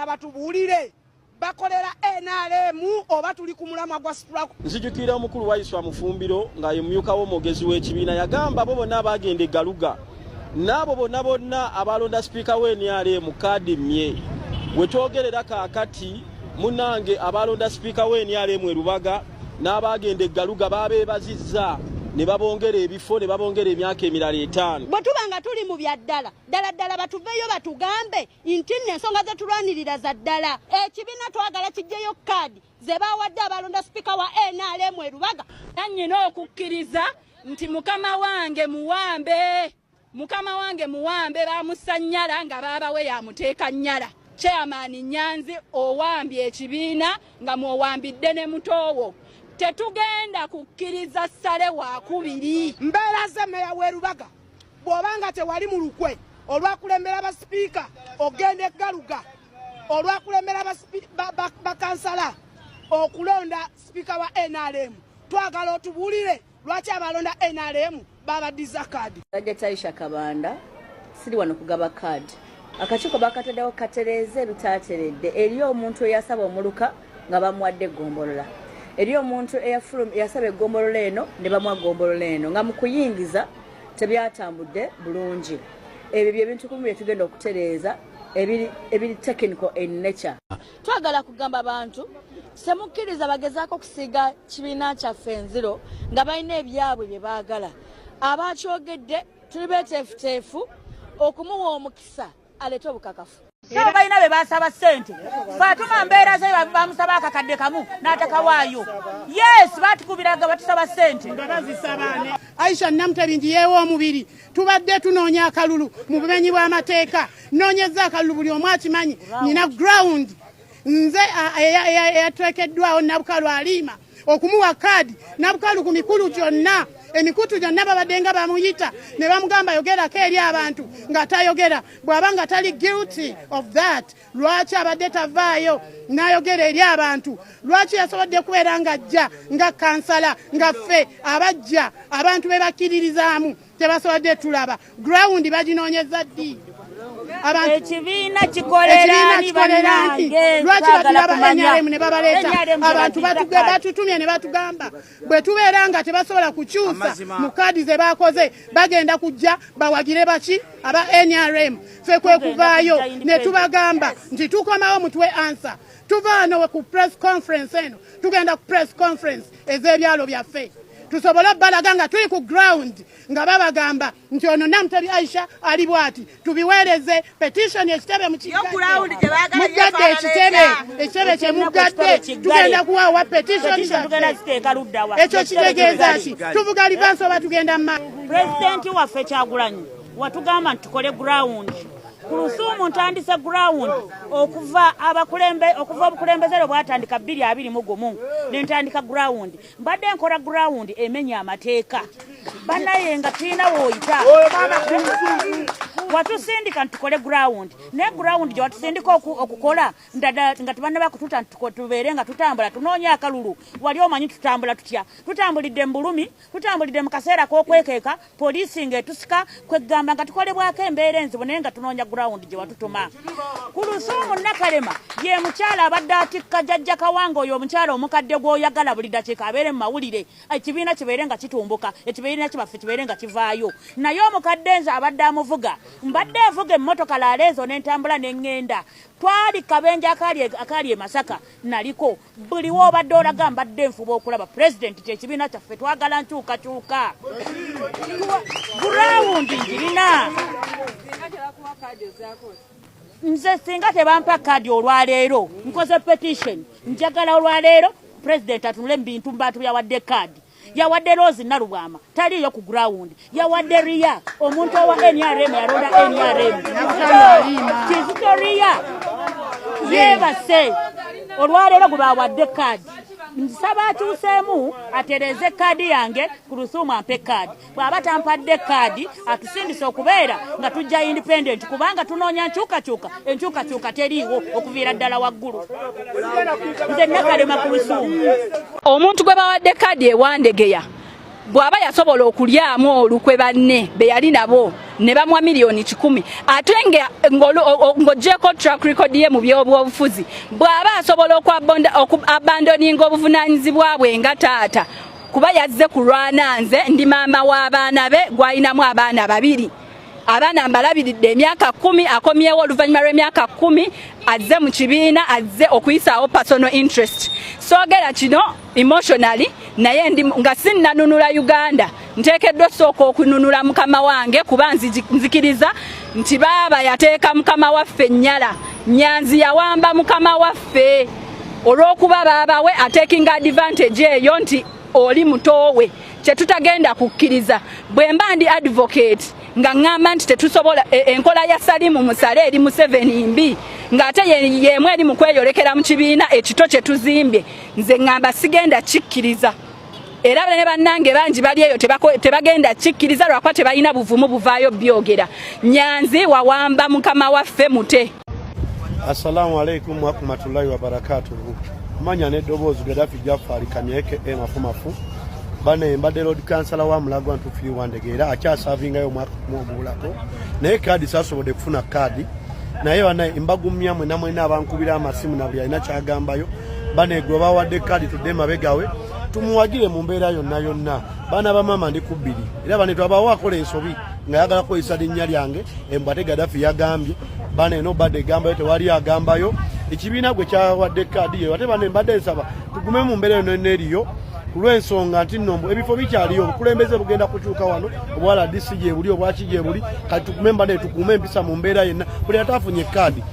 batubuulire bakolera NRM oba tuli ku mulamwa gwa strike. Nzijukira omukulu wa Iswa Mufumbiro nga ye mumyukawo omwogezi w'ekibiina yagamba bo bonna abagenda eggaluga n'abo bonna abalonda sipiika w'NRM kaadi mmye we twogerera kaakati munange abalonda sipiika w'NRM Lubaga n'abagenda eggaluga babeebazizza ne babongera ebifo ne babongera emyaka emirala 5. Bwe tubanga tuli mu bya ddala batuveeyo batugambe nti ensonga ze tulwanirira za ddala. Ekibiina twagala kijjeyo kaadi ze bawadde abalonda sipiika wa NRM Lubaga. Nnyina okukkiriza nti mukama wange muwambe bamusanyala nga baabawe yamuteeka nnyala. Chairman Nyanzi owambye ekibiina nga mwowambidde ne mutowo. Tetugenda kukkiriza ssale wakubiri. Mbeera ze meya w'e Lubaga bw'obanga tewali mu lukwe olwakulembera basipiika ogenda eggaluga olwakulembera bakansala okulonda sipiika wa NRM twagala otubuulire lwaki abalonda NRM babaddiza kaadi. Aisha Kabanda siri wano kugaba kaadi. Akakiiko bakataddewo katereeze ebitaateredde eri omuntu eyasaba omuluka nga bamuwadde eggombolola. Eri omuntu eyasaba eggombolola eno ne bamuwa ggombolola eno nga mu kuyingiza tebyatambudde bulungi. Ebyo by'ebintu kumu bye tugenda okutereeza ebiri technical in nature. Twagala kugamba abantu semukkiriza bagezaako okusiiga kibiina kyaffe enziro nga balina ebyabwe bye baagala. Abakyogedde tuli beeteefuteefu okumuwa omukisa alete obukakafu. Saba balina be basaba ssente. Fatuma mbeera ze bamusaba akakadde kamu n'atakawaayo. Yes, batukubiraga batusaba ssente. Aisha Namutebingi yeewo omubiri tubadde tunoonya akalulu mu bumenyi bw'amateeka nnoonyeza akalulu buli omu akimanyi nina ground nze eyatwekeddwawo Nabukalu Alima okumuwa kaadi Nabukalu ku mikulu gyonna emikutu gyonna babadde nga bamuyita ne bamugamba yogerako eri abantu nga tayogera bw'aba nga tali guilty of that. Lwaki abadde tavaayo n'ayogera eri abantu? Lwaki yasobodde kubeera ng'ajja nga kansala nga ffe abajja abantu be bakkiririzaamu tebasobodde tulaba? Ground baginoonyeza ddi? Ekibiina kikoleraani bannange lwaki batulaba NRM ne babaleeta abantu batutumye ne batugamba bwe tubeera nga tebasobola kukyusa mu kaadi ze bakoze bagenda kujja bawagire baki aba NRM. Ffe kwe kuvaayo ne tubagamba nti tukomawo mutwe answer. Tuvaano ku press conference eno tugenda ku press conference ez'ebyalo byaffe tusobola balaga nga tuli ku ground nga babagamba nti ono Namutebi Aisha ali bwati tubiweereze petition ekitebe mu mugadde ekitebe kye mugadde tugenda kuwaawa petition ekyo kitegeeza ki tuvuga livansi oba tugenda mu Pulezidenti waffe Kyagulanyi watugamba nti tukole ground. Ku Lusuumu ntandise ground okuva obukulembeze bwatandika 2021 ne ntandika ground. Mbadde nkola ground emenya amateeka banaye nga tulina wooyita watusindika ntukole ground ne ground gye watusindika okukola nga tubanna bakututa tubeere nga tutambula tunoonya akalulu. Wali omanyi tutambula tutya? Tutambulidde mu bulumi, tutambulidde mu kaseera k'okwekeeka poliisi ng'etusika kwegamba nga tukolebwako embeera enzibu naye nga tunoonya ground gye watutuma. Ku Lusuumu Nakalema ye mukyala abadde atikka Jjajja Kawanga oyo omukyala omukadde gw'oyagala buli dakiika abeere mu mawulire ekibiina kibeere nga kitumbuka ekibiina kibaffe kibeere nga kivaayo. Naye omukadde nze abadde amuvuga mbadde avuga emmotoka laaleezo n'entambula n'eŋŋenda. Twali kabenja akali e Masaka naliko buli w'obadde olaga mbadde nfuba okulaba pulezidenti ky'ekibiina kyaffe twagala nkyukakyuka. Gurawundi njirina nze singa tebampa kaadi olwaleero nkoze petition njagala olwaleero pulezidenti atunule mu bintu mbantu byawadde kaadi. Yawadde Rose Narubwama taliyo ku ground. Yawadde Ria omuntu owa NRM yalonda NRM Kizito Ria yebase olwaleero gwe bawadde kaadi. Nsaba atuuseemu atereeze kaadi yange ku Lusuumu ampe kaadi. Bw'aba tampadde kaadi atusindise okubeera nga tujja independent kubanga tunoonya enkyukakyuka teriiwo okuviira ddala waggulu. Nze Nakalema ku Lusuumu. Omuntu gwe bawadde kaadi ewandegeya bw'aba yasobola okulyamu olukwe banne be yali nabo ne bamwa milioni 10 ate ng'ogyeko track record ye mu by'obufuzi bw'aba asobola okuabandoninga obuvunaanyizibwa bwe nga taata kuba yazze kulwana nze ndi maama w'abaana be gw'alinamu abaana 2 abaana mbalabiridde emyaka 10 akomyewo oluvannyuma lw'emyaka 10 azze mu kibiina azze okuyisaawo personal interest soogera kino emotionally naye nga sinnanunula Uganda nteekeddwa sooka okununula mukama wange kuba nzikiriza nti baaba yateeka mukama waffe ennyala Nyanzi yawamba mukama waffe olw'okuba baaba we atekinga advantage eyo nti oli mutowe kye tutagenda kukkiriza bwe mba ndi advocate nga ngamba nti tetusobola enkola ya Salimu Musale eri mu 7 mbi ng'ate yemwe eri mu kweyolekera mu kibiina ekito kye tuzimbye nze ngamba sigenda kikkiriza era ne bannange bangi bali eyo tebagenda kikkiriza lwakuba tebalina buvumu buvaayo byogera Nyanzi wawamba mukama waffe mute. Assalamu alaikum wa rahmatullahi wa barakatuhu. Manya ne Dobozi Gaddafi Jafari Kanyeke mafumafu bane mbadde road councilor wa Mulago Antufiri Wandegeera akyasavinga yo mwaka mulako naye kadi sasobodde kufuna kadi naye bana imbagumya mwe namwe n'abankubira amasimu na buli alina kyagambayo bane gwe bawadde kadi tudde mabegawe tumuwagire mu mbeera yonna bana bamama ndi kubiri era bane twabawo akola ensobi nga yagala koyisa linnya lyange embate Gaddafi yagambye bana eno badde gambayo tewali agambayo ekibiina gwe kyawadde kadi yo ate bane mbadde nsaba tugume mu mbeera yonna eriyo kulwensonga nti nombo ebifo bikyaliyo obukulembeze bugenda kukyuka wano obwala disije buli obwakije buli kati tukumemba ne tukume empisa mu mbeera yenna buli atafunye kadi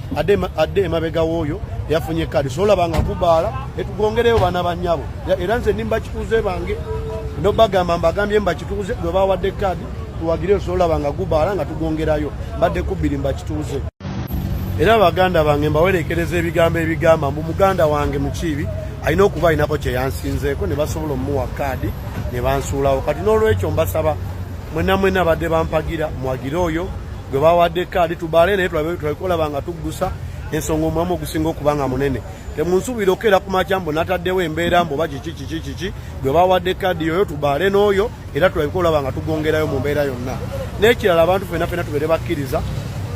adde emabega woyo yafunye kadi sola banga kubaala etugongereyo bana banyabo era nze nimba kituze bange no bagamba mbagambye mba kituze gwe bawadde kadi tuwagire sola banga kubaala nga tugongerayo badde kubiri mba kituze era baganda bange mbawerekereza ebigamba mu muganda wange mukibi alina okuba inako kye yansinzeeko ne basobola omuwa kadi ne bansuulawo kati n'olwekyo mbasaba mwena badde bampagira mwagire oyo gwe bawadde kadi tubaale naye tulakolaba nga tuggusa ensonga omwamu ogusinga okuba nga munene temunsuubira okukeera ku makyambo nataddewo embeera mboba kiki gwe bawadde kadi yoyo tubaale n'oyo era tulakolaba nga tugongerayo mu mbeera yonna n'ekirala abantu fenna tubeere bakkiriza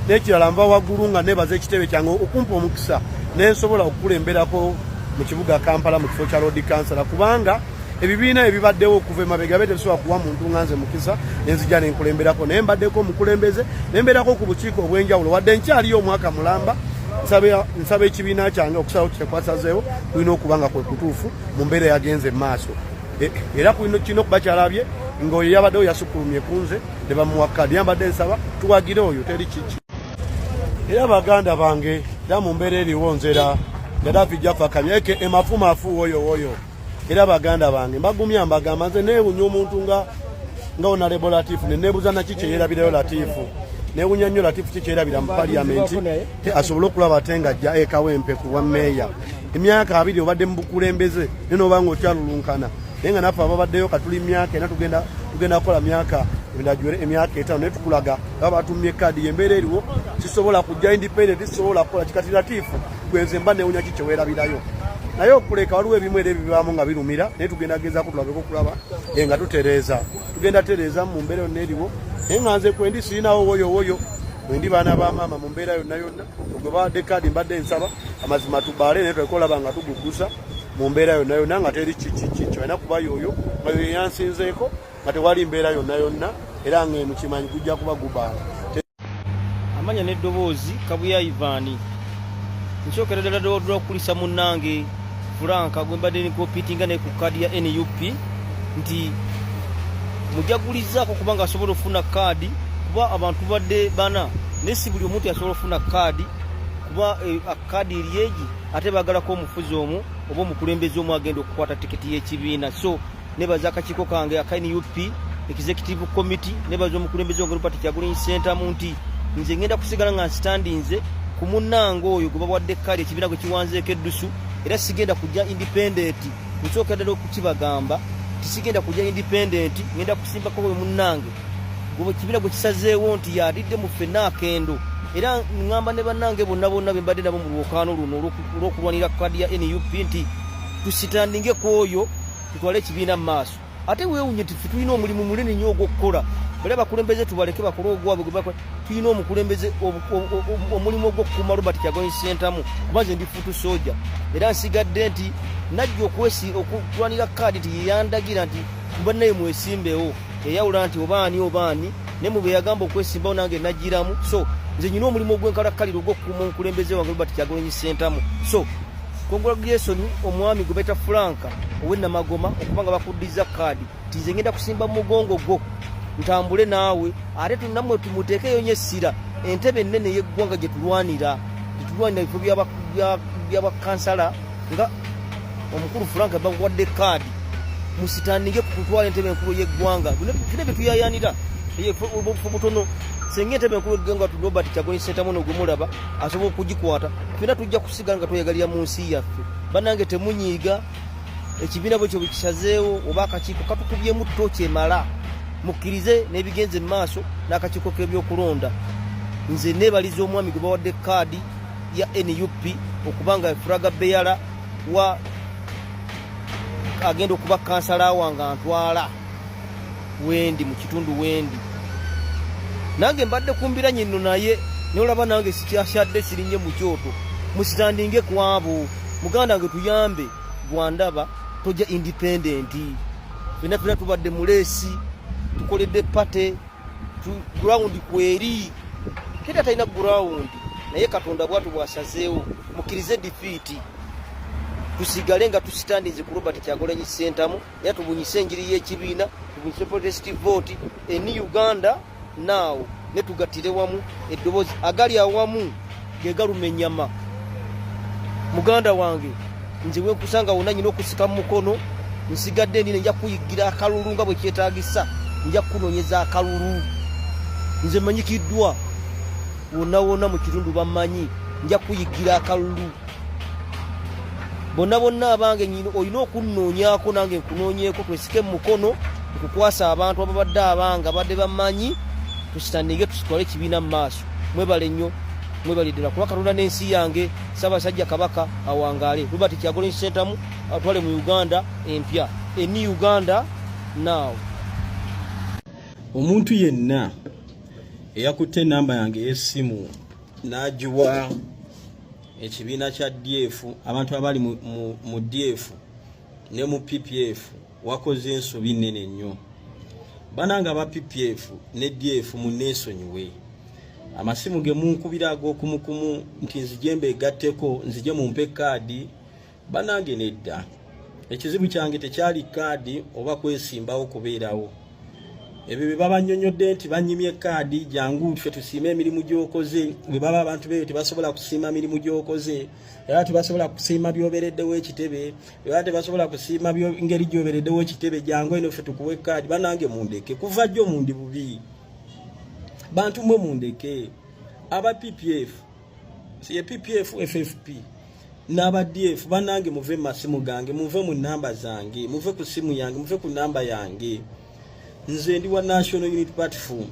n'ekirala nva waggulu nga nebaza ekitebe kyange okumpa omukisa nensobola okukulemberako mu kibuga Kampala mu kifo kya road councilor kubanga ebibiina ebibaddewo okuva emabega tebisobola kuwa muntu nganze mukisa nenzija nenkulemberako naye mbaddeko omukulembeze nembeerako ku bukiiko obw'enjawulo wadde nkyaliyo omwaka mulamba nsaba ekibiina kyange okusalawo kyekwasazeewo kulina okuba nga kwe kutuufu mu mbeera yagenze mu maaso era kino okuba kyalabye ng'oyo yabaddewo yasukulumye ku nze ne bamuwa kadi yambadde nsaba tuwagire oyo teri kiki era baganda bange era mu mbeera eriwo nzera Gaddafi Jaffa Kanyeke emafumafu woyo era baganda bange mbagumya mbagamba nze neewunya omuntu nga Honorable Latifu nenebuza naki kyeyerabirayo Latifu neewunya nnyo Latifu kikyerabira mu parliament asobole okulaba ate nga ajja ekawempe ku bwa meeya emyaka 2 obadde mu bukulembeze nenobanga okyalulunkana naye nga naffe ababaddeyo katuli myaka ena tugenda kukola myaka emyaka 5 naye tukulaga baba batumye kadi embeera eriwo sisobola kujja independent sisobola kukola kikati Latifu gwenze mba newunya ki kyeweerabirayo naye okuleka waliwo ebimu era ebibaamu nga birumira naye tugenda gezaako tulabeko okulaba nga tugenda tereeza mu mbeera yonna eriwo naye nga nze kwendi sirinawo woyo wendi baana ba maama mu mbeera yonna gwe bawadde kadi mbadde nsaba amazima tubaale naye twekolaba nga tuguggusa mu mbeera yonna nga teri kiki alina kuba yoyo nga yo yansinzeeko nga tewali mbeera yonna era ng'eno kimanyi gujja kuba gubaala amanya n'eddoboozi Kabuya Ivani nsookera ddala okukulisa munnange Franka gwe mbadde nikopitinga ne ku kadi ya NUP nti mujagulizaako kubanga asobola okufuna kadi kuba abantu badde bana naye si buli omuntu yasobola okufuna kadi kuba kadi eryeegi ate bagalako omufuzi omu oba omukulembeze omu agenda okukwata tiketi y'ekibiina so nebaza akakiiko kange aka NUP executive committee nebaza omukulembeze wange Rupert Kyagulanyi Ssentamu nti nze ngenda kusigala nga nsitandinze ku munnange oyo gwe bawadde kadi ekibiina gwe kiwanzeeko eddusu era sigenda kujja independent nsooka ddala okukibagamba tisigenda kujja independent ngenda kusimbako bwe munnange gwe ekibiina gwe kisazeewo nti yalidde mu ffenna akendo era ngamba ne bannange bonna be mbadde nabo mu lwokaano luno olw'okulwanira kadi ya NUP nti tusitandingeko oyo tutwale ekibiina mu maaso ate weewunye nti tulina omulimu munene nnyo ogw'okukola bale bakulembeze tubaleke bakole ogwabwe gwe tulina omukulembeze omulimu ogw'okukuuma Robert Kyagulanyi Ssentamu kubanze ndi futu soja era nsigadde nti najja okulwanira kaadi tiyandagira nti bannaye mwesimbewo eyawula nti obaani ne mu be yagamba okwesimbawo nange nagiramu so nze nyina omulimu ogw'enkalakkaliro ogw'okukuuma omukulembeze wange Robert Kyagulanyi Ssentamu so congratulation omwami gwe beta Franka ow'Ennamagoma okubanga bakuddiza kaadi tize ngenda kusimba mu mugongo gwo ntambule naawe ate tunamwe tumuteekeyo nnyo essira entebe ennene y'eggwanga gye tulwanira ebifo by'abakansala nga omukulu Franka bawadde kaadi musitandike ku kutwala entebe enkulu y'eggwanga bino bye tuyayanira obufo butono senga entebe enkulu y'eggwanga tu Robert Kyagulanyi Ssentamu n'ogwe mulaba asobola okugikwata fena tujja kusigala nga tweyagalira mu nsi yaffe bannange temunyiiga ekibiina bwe kyo bikisazeewo oba akakiiko katukubyemu ttooki emala mukkirize n'ebigenze mu maaso n'akakiiko k'ebyokulonda nze neebaliza omwami gwe bawadde kaadi ya NUP okubanga Furaga Beyala wa agenda okuba kansala wange antwala wendi mu kitundu wendi nange mbadde kumbira nyinno naye neolaba nange sikyashadde sirinye mu kyoto musitandinge kwabo muganda wange tuyambe gwandaba toja independent fena tubadde mulesi tukoledde pate ground kweri kida talina ground naye Katonda bwatu bwasazeewo mukkirize defeat tusigale nga tusitandinze ku Robert Kyagulanyi Ssentamu era tubunyise enjiri y'ekibiina tubunyise protest vote eni Uganda now ne tugatire wamu eddobozi agali awamu gegalumenyama muganda wange nze wenkusanga wonna nyina okusika mu mukono nsigadde nine nja kuyigira akalulu nga bwe kyetaagisa nja kunoonyeza akalulu nze manyikiddwa wonna mu kitundu bamanyi nja kuyigira akalulu bonna abange olina okunnoonyako nange nkunoonyeeko twesike mu mukono okukwasa abantu ababadde abanga badde bamanyi tusitandike tusitwale ekibiina mu maaso mwebale nnyo mwebaliddala kuba Katonda n'ensi yange Ssaabasajja Kabaka awangaale Robert Kyagulanyi Ssentamu atwale mu Uganda empya eni Uganda now. Omuntu yenna eyakutte namba yange y'essimu n'agiwa ekibiina kya DF abantu abali mu DF ne mu PPF wakoze ensobi nnene nnyo bananga ba PPF ne DF munneesonyiwe amasimu ge munkubira ag'okumukumu nti nzijembe egatteko nzije mumpe kaadi banange nedda ekizibu kyange tekyali kaadi oba kwesimbawo kubeerawo ebyo bye babanyonyodde nti banyimye kaadi jangu ffe tusiime emirimu gy'okoze bwe baba abantu beyo tebasobola kusiima mirimu gy'okoze era tebasobola kusiima byobereddewo ekitebe era tebasobola kusiima ngeri gyobereddewo ekitebe jangu eno ffe tukuwe kaadi banange mundeke kuva jjo mundi bubi bantu mwe mundeke aba PPF siye PPF FFP n'aba DF banange muve masimu gange muve mu namba zange muve ku simu yange muve ku namba yange nze ndi wa National Unity Platform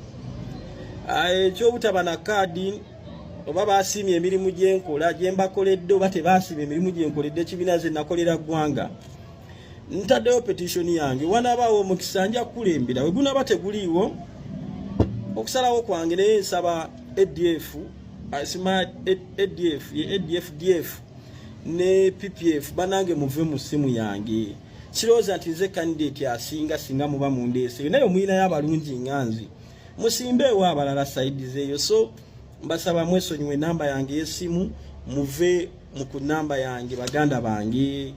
ekyobutaba na kaadi oba basimye emirimu gyenkola gyembakoledde oba tebasimye emirimu gyenkoledde ekibiina ze nakolera ggwanga ntaddeyo petition yange wanabaawo omukisa nja kulembera we gunaba teguliiwo okusalawo kwange naye nsaba ADF DF ne PPF banange muve mu simu yange kirowooza nti nze candidate asinga singa muba mundeeseyo naye omuyinayo abalungi nganzi musimbeewo abalala saidi zeeyo so mbasaba mwesonyiwe namba yange y'essimu muve mu ku namba yange baganda bange